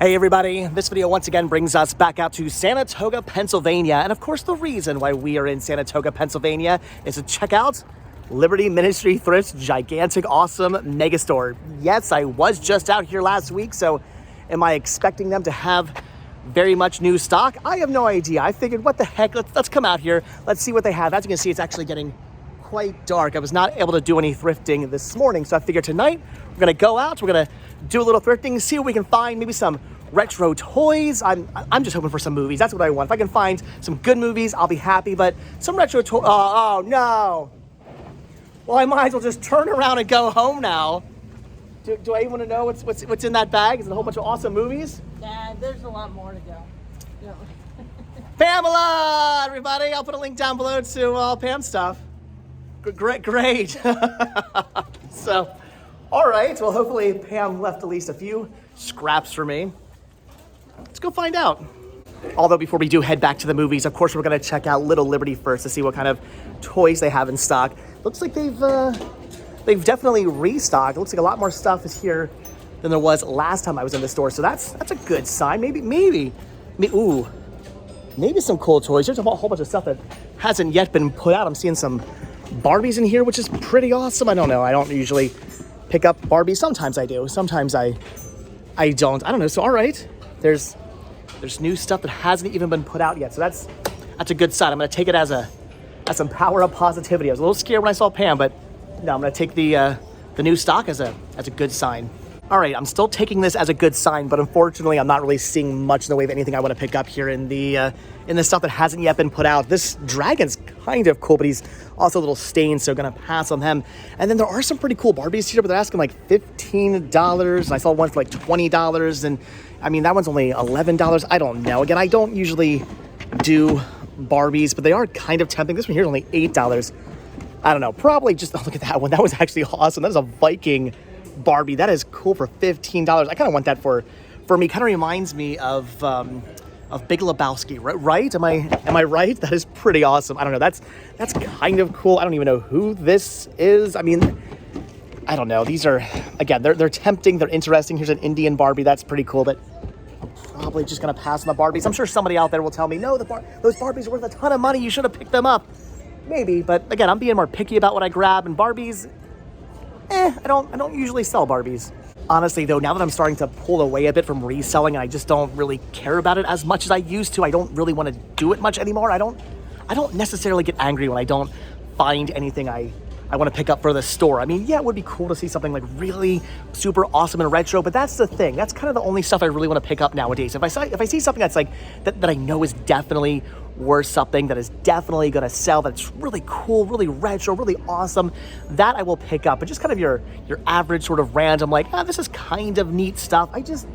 Hey everybody, this video once again brings us back out to Saratoga, Pennsylvania. And of course the reason why we are in Saratoga, Pennsylvania is to check out Liberty Ministries Thrift's gigantic, awesome mega store. Yes, I was just out here last week, so am I expecting them to have very much new stock? I have no idea. I figured, what the heck, let's come out here. Let's see what they have. As you can see, it's actually getting quite dark. I was not able to do any thrifting this morning, so I figured tonight we're gonna go out, we're gonna do a little thrifting, see what we can find, maybe some retro toys. I'm just hoping for some movies. That's what I want. If I can find some good movies, I'll be happy, but some retro toys, oh no. Well, I might as well just turn around and go home now. Do I even want to know what's in that bag? Is it a whole bunch of awesome movies? Yeah, there's a lot more to go. Yeah. Pamela, everybody, I'll put a link down below to all Pam's stuff. Great. So, all right, well, hopefully Pam left at least a few scraps for me. Let's go find out. Although before we do head back to the movies, of course, we're gonna check out Little Liberty first to see what kind of toys they have in stock. Looks like they've definitely restocked. It looks like a lot more stuff is here than there was last time I was in the store. So that's a good sign. Maybe some cool toys. There's a whole bunch of stuff that hasn't yet been put out. I'm seeing some Barbies in here, which is pretty awesome. I don't know. I don't usually pick up Barbies. Sometimes I do. Sometimes I don't. I don't know. So all right, there's new stuff that hasn't even been put out yet. So that's a good sign. I'm gonna take it as some power of positivity. I was a little scared when I saw Pam, but no, I'm gonna take the new stock as a good sign. All right, I'm still taking this as a good sign, but unfortunately, I'm not really seeing much in the way of anything I want to pick up here in the stuff that hasn't yet been put out. This dragon's kind of cool, but he's also a little stained, so gonna pass on him. And then there are some pretty cool Barbies here, but they're asking like $15. I saw one for like $20, and I mean that one's only $11. I don't know. Again, I don't usually do Barbies, but they are kind of tempting. This one here is only $8. I don't know. Probably just look at that one. That was actually awesome. That is a Viking Barbie. That is cool for $15. I kind of want that for me. Kind of reminds me of Big Lebowski, right? Am I right? That is pretty awesome. I don't know. That's kind of cool. I don't even know who this is. I mean, I don't know. These are, again, they're tempting. They're interesting. Here's an Indian Barbie. That's pretty cool, but I'm probably just gonna pass on the Barbies. I'm sure somebody out there will tell me, no, those Barbies are worth a ton of money. You should have picked them up. Maybe, but again, I'm being more picky about what I grab, and Barbies, I don't usually sell Barbies. Honestly though, now that I'm starting to pull away a bit from reselling, and I just don't really care about it as much as I used to. I don't really want to do it much anymore. I don't necessarily get angry when I don't find anything I want to pick up for the store. I mean, yeah, it would be cool to see something like really super awesome and retro, but that's the thing. That's kind of the only stuff I really want to pick up nowadays. If I see something that's like that I know is definitely worth something, that is definitely going to sell, that's really cool, really retro, really awesome, that I will pick up. But just kind of your average sort of random, like, this is kind of neat stuff, I don't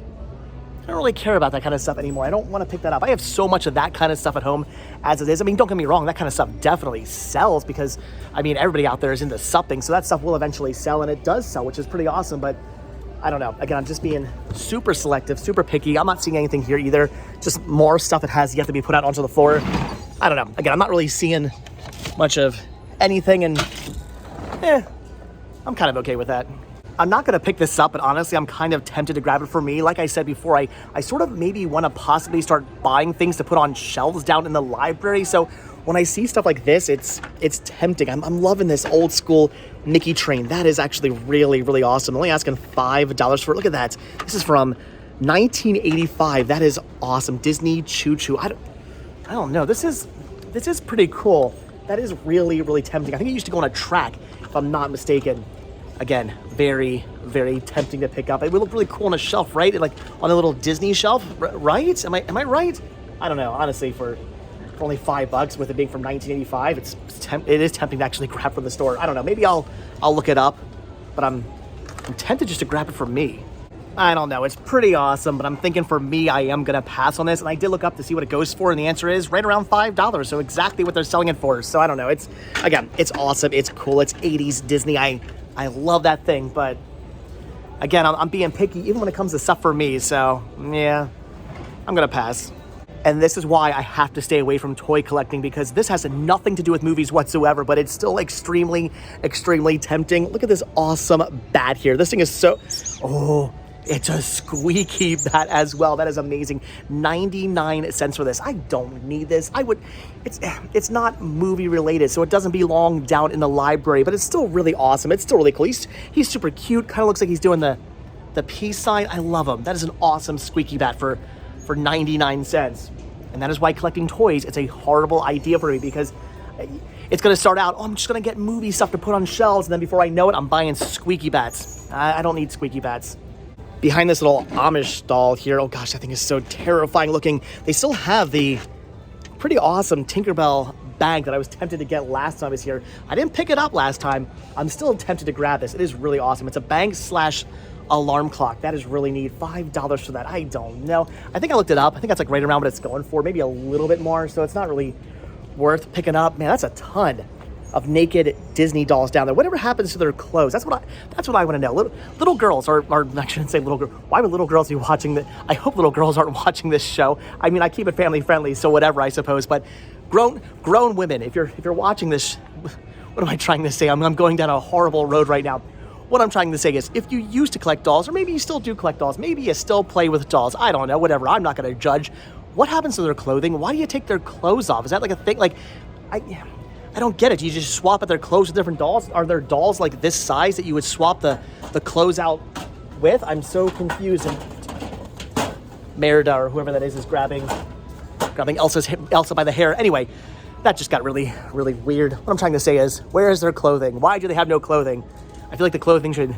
really care about that kind of stuff anymore. I don't want to pick that up. I have so much of that kind of stuff at home as it is. I mean, don't get me wrong, that kind of stuff definitely sells because, I mean, everybody out there is into something, so that stuff will eventually sell, and it does sell, which is pretty awesome, but I don't know. Again, I'm just being super selective, super picky. I'm not seeing anything here either. Just more stuff that has yet to be put out onto the floor. I don't know. Again, I'm not really seeing much of anything, and I'm kind of okay with that. I'm not gonna pick this up, but honestly, I'm kind of tempted to grab it for me. Like I said before, I sort of maybe wanna possibly start buying things to put on shelves down in the library. So when I see stuff like this, it's tempting. I'm loving this old school Mickey train. That is actually really, really awesome. I'm only asking $5 for it. Look at that. This is from 1985. That is awesome. Disney Choo Choo. I don't know. This is pretty cool. That is really, really tempting. I think it used to go on a track, if I'm not mistaken. Again, very, very tempting to pick up. It would look really cool on a shelf, right? Like on a little Disney shelf, right? Am I right? I don't know. Honestly, for only $5, with it being from 1985, it is tempting to actually grab from the store. I don't know. Maybe I'll look it up, but I'm tempted just to grab it for me. I don't know. It's pretty awesome, but I'm thinking for me, I am gonna pass on this. And I did look up to see what it goes for, and the answer is right around $5. So exactly what they're selling it for. So I don't know. It's awesome. It's cool. It's 80s Disney. I love that thing, but again, I'm being picky even when it comes to stuff for me, so yeah, I'm gonna pass. And this is why I have to stay away from toy collecting, because this has nothing to do with movies whatsoever, but it's still extremely, extremely tempting. Look at this awesome bat here. This thing is so, It's a squeaky bat as well. That is amazing. 99 cents for this. I don't need this. It's not movie related, so it doesn't belong down in the library, but it's still really awesome. It's still really cool. He's super cute. Kind of looks like he's doing the peace sign. I love him. That is an awesome squeaky bat for 99 cents. And that is why collecting toys, it's a horrible idea for me, because it's going to start out, I'm just going to get movie stuff to put on shelves, and then before I know it, I'm buying squeaky bats. I don't need squeaky bats. Behind this little Amish doll here, oh gosh, that thing is so terrifying looking. They still have the pretty awesome Tinkerbell bag that I was tempted to get last time I was here. I didn't pick it up last time. I'm still tempted to grab this. It is really awesome. It's a bank/alarm clock. That is really neat. $5 for that. I don't know. I think I looked it up. I think that's like right around what it's going for, maybe a little bit more. So it's not really worth picking up. Man, that's a ton of naked Disney dolls down there. Whatever happens to their clothes? That's what I want to know. Little girls are I shouldn't say little girls. Why would little girls be watching this? I hope little girls aren't watching this show. I mean, I keep it family friendly, so whatever, I suppose. But grown women, if you're watching this, what am I trying to say? I'm going down a horrible road right now. What I'm trying to say is, if you used to collect dolls, or maybe you still do collect dolls, maybe you still play with dolls, I don't know, whatever, I'm not going to judge. What happens to their clothing? Why do you take their clothes off? Is that like a thing? Like, I don't get it. Do you just swap out their clothes with different dolls? Are there dolls like this size that you would swap the clothes out with? I'm so confused. And Merida, or whoever that is grabbing Elsa by the hair. Anyway, that just got really, really weird. What I'm trying to say is, where is their clothing? Why do they have no clothing? I feel like the clothing should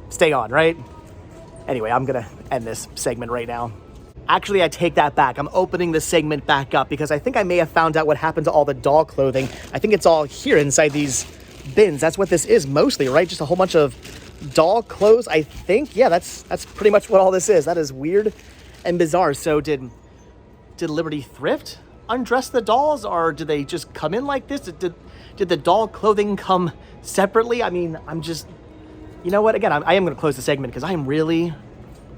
stay on, right? Anyway, I'm going to end this segment right now. Actually, I take that back. I'm opening the segment back up because I think I may have found out what happened to all the doll clothing. I think it's all here inside these bins. That's what this is mostly, right? Just a whole bunch of doll clothes, I think. Yeah, that's pretty much what all this is. That is weird and bizarre. So did Liberty Thrift undress the dolls, or did they just come in like this? Did the doll clothing come separately? I mean, I'm just, you know what? Again, I am going to close the segment because I am really,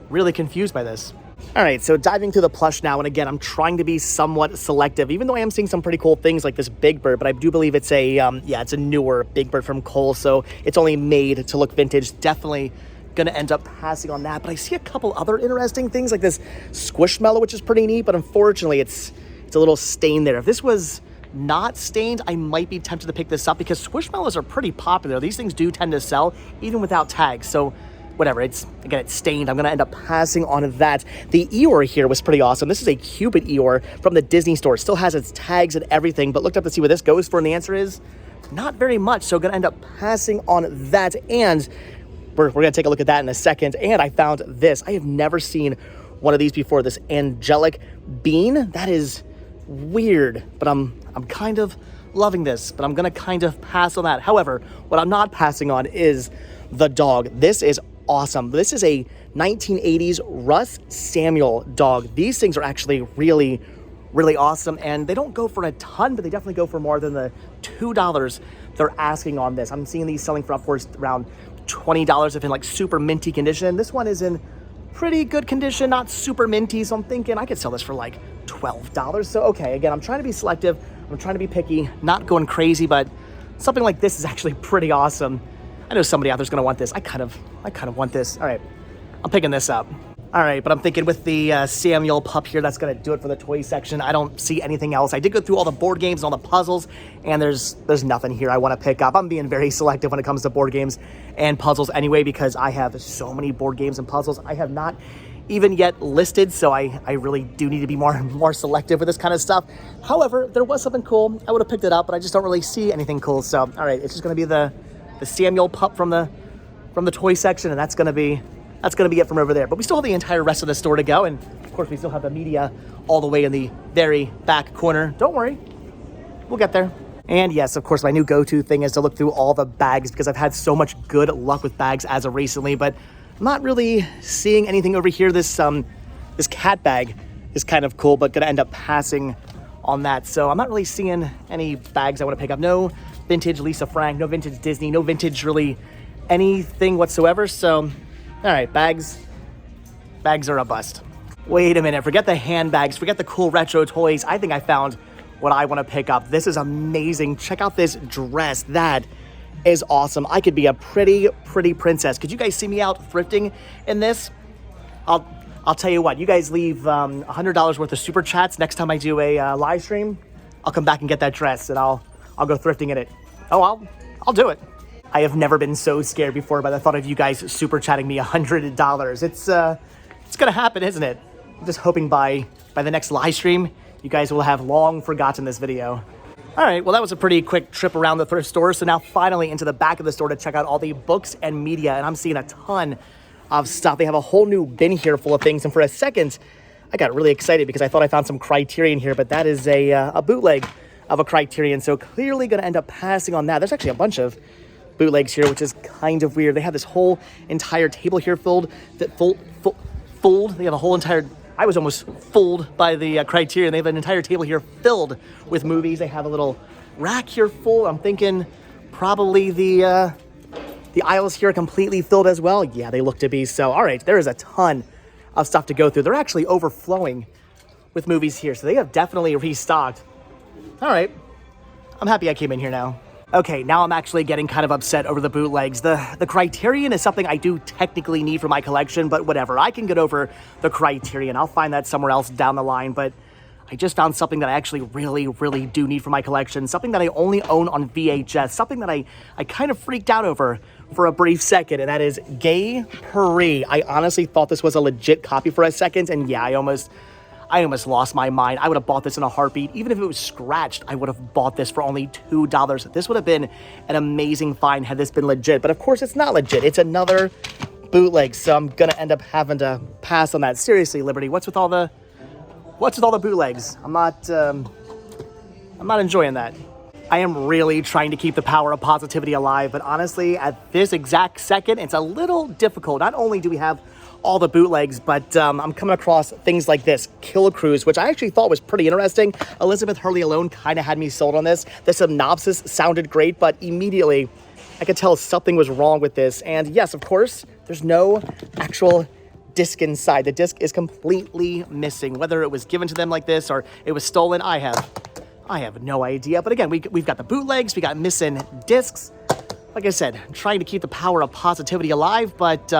really confused by this. All right, so diving through the plush now, and again, I'm trying to be somewhat selective, even though I am seeing some pretty cool things like this Big Bird, but I do believe it's it's a newer Big Bird from Kohl's, so it's only made to look vintage. Definitely gonna end up passing on that, but I see a couple other interesting things like this Squishmallow, which is pretty neat, but unfortunately, it's a little stained there. If this was not stained, I might be tempted to pick this up because Squishmallows are pretty popular. These things do tend to sell even without tags, so whatever, it's stained. I'm going to end up passing on that. The Eeyore here was pretty awesome. This is a Cupid Eeyore from the Disney Store. It still has its tags and everything, but looked up to see what this goes for, and the answer is not very much. So going to end up passing on that, and we're going to take a look at that in a second. And I found this. I have never seen one of these before, this angelic bean. That is weird, but I'm kind of loving this, but I'm going to kind of pass on that. However, what I'm not passing on is the dog. This is awesome. This is a 1980s Russ Samuel dog. These things are actually really, really awesome, and they don't go for a ton, but they definitely go for more than the $2 they're asking on this. I'm seeing these selling for upwards around $20 if in like super minty condition. This one is in pretty good condition, not super minty, so I'm thinking I could sell this for like $12. So okay, again, I'm trying to be selective. I'm trying to be picky, not going crazy, but something like this is actually pretty awesome. I know somebody out there's gonna want this. I kind of want this. All right, I'm picking this up. All right, but I'm thinking with the Samuel pup here, that's gonna do it for the toy section. I don't see anything else. I did go through all the board games and all the puzzles, and there's nothing here I want to pick up. I'm being very selective when it comes to board games and puzzles anyway, because I have so many board games and puzzles I have not even yet listed, so I really do need to be more selective with this kind of stuff. However, there was something cool. I would have picked it up, but I just don't really see anything cool. So, all right, it's just gonna be the Samuel pup from the toy section, and that's gonna be it from over there. But we still have the entire rest of the store to go, and of course we still have the media all the way in the very back corner. Don't worry, we'll get there. And yes, of course, my new go-to thing is to look through all the bags because I've had so much good luck with bags as of recently, but I'm not really seeing anything over here. This cat bag is kind of cool, but gonna end up passing on that. So I'm not really seeing any bags I want to pick up. No vintage Lisa Frank, no vintage Disney, no vintage really anything whatsoever. So, all right, bags are a bust. Wait a minute, forget the handbags, forget the cool retro toys. I think I found what I want to pick up. This is amazing. Check out this dress. That is awesome. I could be a pretty princess. Could you guys see me out thrifting in this? I'll tell you what, you guys leave $100 worth of super chats next time I do a live stream. I'll come back and get that dress, and I'll go thrifting in it. Oh, I'll do it. I have never been so scared before by the thought of you guys super chatting me $100. It's gonna happen, isn't it? I'm just hoping by the next live stream, you guys will have long forgotten this video. All right, well, that was a pretty quick trip around the thrift store. So now finally into the back of the store to check out all the books and media, and I'm seeing a ton of stuff. They have a whole new bin here full of things, and for a second, I got really excited because I thought I found some Criterion here, but that is a bootleg of a Criterion, so clearly gonna end up passing on that. There's actually a bunch of bootlegs here, which is kind of weird. They have this whole entire table here fooled. They have a whole entire, I was almost fooled by the Criterion. They have an entire table here filled with movies. They have a little rack here full. I'm thinking probably the aisles here are completely filled as well. Yeah, they look to be. So, all right, there is a ton of stuff to go through. They're actually overflowing with movies here, so they have definitely restocked. All right, I'm happy I came in here now. Okay, now I'm actually getting kind of upset over the bootlegs. The Criterion is something I do technically need for my collection, but whatever. I can get over the Criterion. I'll find that somewhere else down the line, but I just found something that I actually really, really do need for my collection, something that I only own on VHS, something that I kind of freaked out over for a brief second, and that is Gay Paris. I honestly thought this was a legit copy for a second, and yeah, I almost lost my mind. I would have bought this in a heartbeat. Even if it was scratched, I would have bought this for only $2. This would have been an amazing find had this been legit, but of course it's not legit. It's another bootleg, so I'm gonna end up having to pass on that. Seriously, Liberty, what's with all the bootlegs? I'm not enjoying that. I am really trying to keep the power of positivity alive, but honestly, at this exact second, it's a little difficult. Not only do we have all the bootlegs, but I'm coming across things like this, Kill a Cruise, which I actually thought was pretty interesting. Elizabeth Hurley alone kind of had me sold on this. The synopsis sounded great, but immediately I could tell something was wrong with this. And yes, of course, there's no actual disc inside. The disc is completely missing. Whether it was given to them like this or it was stolen, I have no idea. But again, we've got the bootlegs, we got missing discs. Like I said, trying to keep the power of positivity alive, but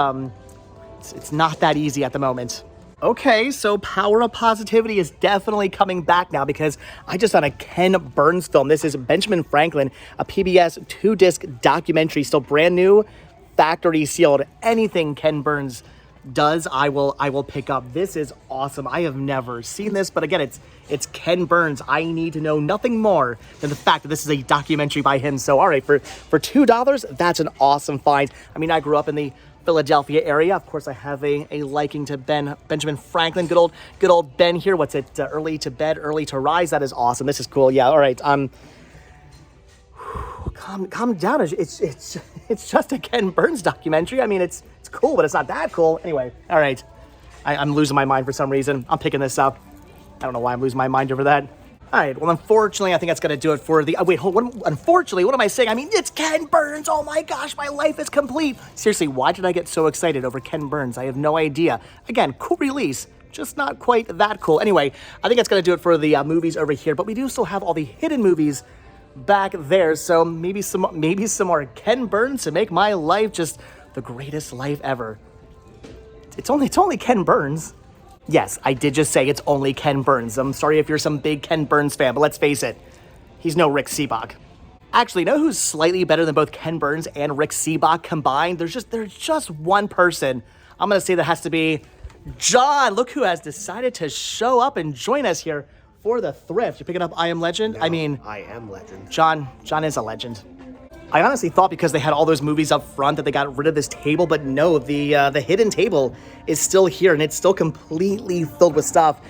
it's not that easy at the moment. Okay, so power of positivity is definitely coming back now because I just found a Ken Burns film. This is Benjamin Franklin, a PBS 2-disc documentary, still brand new, factory sealed. Anything Ken Burns does, I will pick up. This is awesome. I have never seen this, but again, it's Ken Burns. I need to know nothing more than the fact that this is a documentary by him. So all right, for $2, that's an awesome find. I mean, I grew up in the Philadelphia area. Of course, I have a liking to Benjamin Franklin. Good old Ben here. What's it? Early to bed, early to rise. That is awesome. This is cool. Yeah. All right. Calm down. It's just a Ken Burns documentary. I mean, it's cool, but it's not that cool. Anyway. All right. I'm losing my mind for some reason. I'm picking this up. I don't know why I'm losing my mind over that. All right, well, unfortunately, I think that's going to do it for the... wait, hold on. Unfortunately, what am I saying? I mean, it's Ken Burns. Oh, my gosh, my life is complete. Seriously, why did I get so excited over Ken Burns? I have no idea. Again, cool release, just not quite that cool. Anyway, I think that's going to do it for the movies over here, but we do still have all the hidden movies back there, so maybe some more Ken Burns to make my life just the greatest life ever. It's only Ken Burns. Yes, I did just say it's only Ken Burns. I'm sorry if you're some big Ken Burns fan, but let's face it, he's no Rick Seabach. Actually, you know who's slightly better than both Ken Burns and Rick Seabach combined? There's just one person. I'm going to say that has to be John. Look who has decided to show up and join us here for the thrift. You're picking up I Am Legend? No, I mean, I am legend. John is a legend. I honestly thought because they had all those movies up front that they got rid of this table, but no, the hidden table is still here and it's still completely filled with stuff.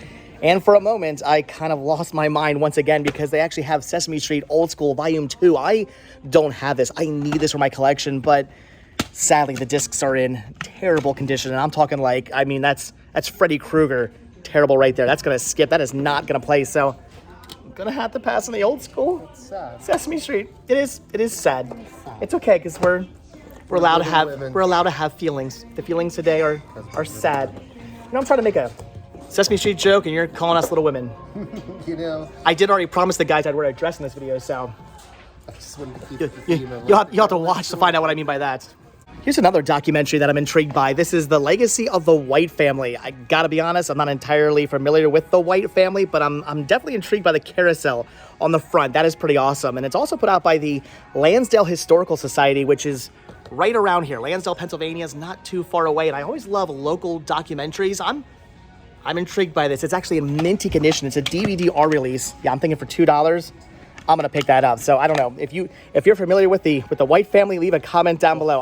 And for a moment, I kind of lost my mind once again because they actually have Sesame Street Old School Volume 2. I don't have this. I need this for my collection, but sadly, the discs are in terrible condition. And I'm talking like, I mean, that's Freddy Krueger. Terrible right there. That's going to skip. That is not going to play. So I'm going to have to pass on the old school. It's sad. Sesame Street. It is sad. It's okay because we're allowed to have feelings. The feelings today are sad. You know, I'm trying to make a Sesame Street joke and you're calling us little women. You know. I did already promise the guys I'd wear a dress in this video, so I just wanted to keep you'll have to watch to find out what I mean by that. Here's another documentary that I'm intrigued by. This is The Legacy of the White Family. I gotta be honest, I'm not entirely familiar with the White Family, but I'm definitely intrigued by the carousel on the front. That is pretty awesome. And it's also put out by the Lansdale Historical Society, which is right around here. Lansdale, Pennsylvania is not too far away, and I always love local documentaries. I'm intrigued by this. It's actually in minty condition. It's a DVD-R release. Yeah, I'm thinking for $2. I'm gonna pick that up. So I don't know if you're familiar with the White Family, leave a comment down below.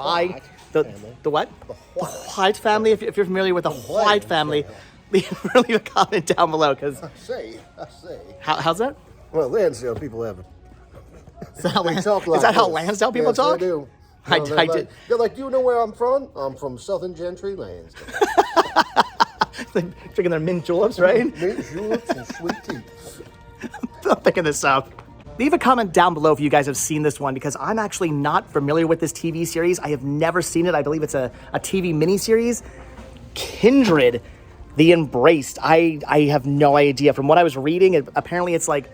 The what? The White Family. If you're familiar with the White Family, leave a comment down below. Because I say. how's that? Well, Lansdale people have it. Is that how Lansdale people yes, talk? They do. I They're did. They're like, do you know where I'm from? I'm from Southern Gentry, Lansdale. Drinking their mint juleps, right? Mint juleps and sweet tea. I'm picking this up. Leave a comment down below if you guys have seen this one, because I'm actually not familiar with this TV series. I have never seen it. I believe it's a TV miniseries. Kindred, The Embraced. I have no idea. From what I was reading, apparently it's like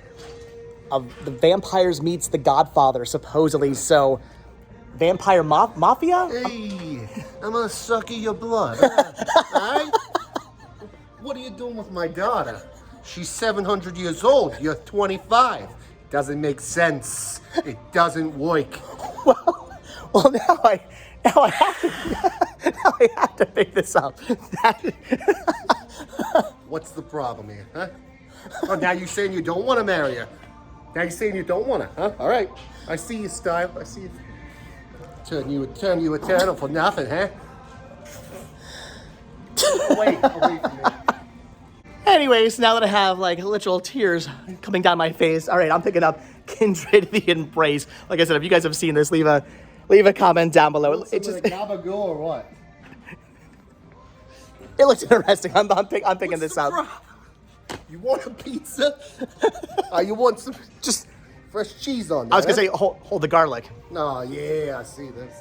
the vampires meets the Godfather, supposedly. So, vampire mafia? Hey, I'm gonna suck your blood. Alright? What are you doing with my daughter? She's 700 years old. You're 25. Doesn't make sense. It doesn't work. Well, now I have to pick this up. What's the problem here, huh? Oh, now you're saying you don't want to marry her. Now you're saying you don't want to, huh? All right. I see your style. I see you. Turn you a turtle for nothing, huh? Away from me. Anyways, now that I have like literal tears coming down my face, all right, I'm picking up Kindred, The Embrace. Like I said, if you guys have seen this, leave a comment down below. It or what? It looks interesting. I'm picking this up. You want a pizza? You want some just fresh cheese on there? I was gonna say hold the garlic. No, yeah, I see this.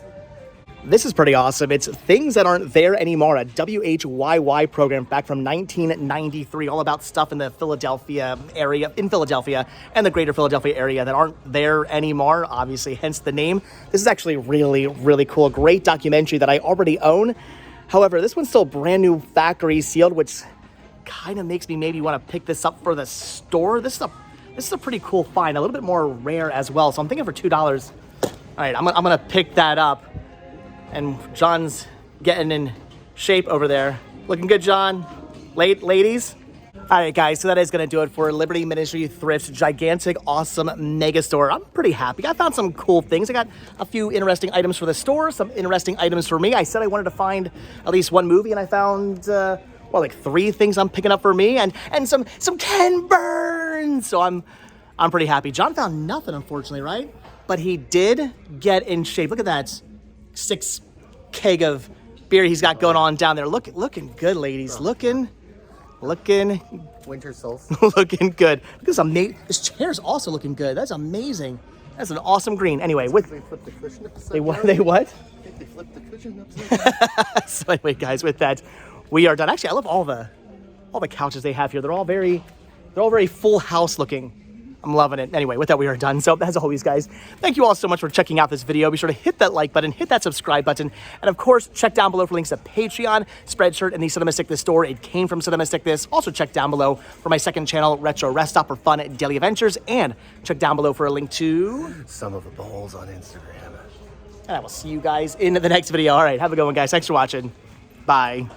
This is pretty awesome. It's Things That Aren't There Anymore, a WHYY program back from 1993, all about stuff in the Philadelphia area, and the greater Philadelphia area that aren't there anymore, obviously, hence the name. This is actually really, really cool. Great documentary that I already own. However, this one's still brand new, factory sealed, which kind of makes me maybe want to pick this up for the store. This is a pretty cool find, a little bit more rare as well. So I'm thinking for $2. All right, I'm gonna pick that up. And John's getting in shape over there. Looking good, John. Ladies. All right, guys, so that is going to do it for Liberty Ministries Thrift's gigantic, awesome mega store. I'm pretty happy. I found some cool things. I got a few interesting items for the store, some interesting items for me. I said I wanted to find at least one movie, and I found, like 3 things I'm picking up for me, and some Ken Burns. So I'm pretty happy. John found nothing, unfortunately, right? But he did get in shape. Look at that 6 keg of beer he's got going on down there. Looking good, ladies. Looking Winter solstice. looking good. Look at this amazing. This chair's also looking good. That's amazing. That's an awesome green. Anyway, They flipped the cushion upside down. they what? I think they flipped the cushion upside down. So anyway, guys, with that, we are done. Actually, I love all the couches they have here. They're all very full house looking. I'm loving it. Anyway, with that, we are done. So as always, guys, thank you all so much for checking out this video. Be sure to hit that like button, hit that subscribe button, and of course, check down below for links to Patreon, Spreadshirt, and the Cinema Stick This store. It came from Cinema Stick This. Also check down below for my second channel, Retro Rest Stop, for fun daily adventures, and check down below for a link to Some of the bowls on Instagram. And I will see you guys in the next video. All right, have a good one, guys. Thanks for watching. Bye.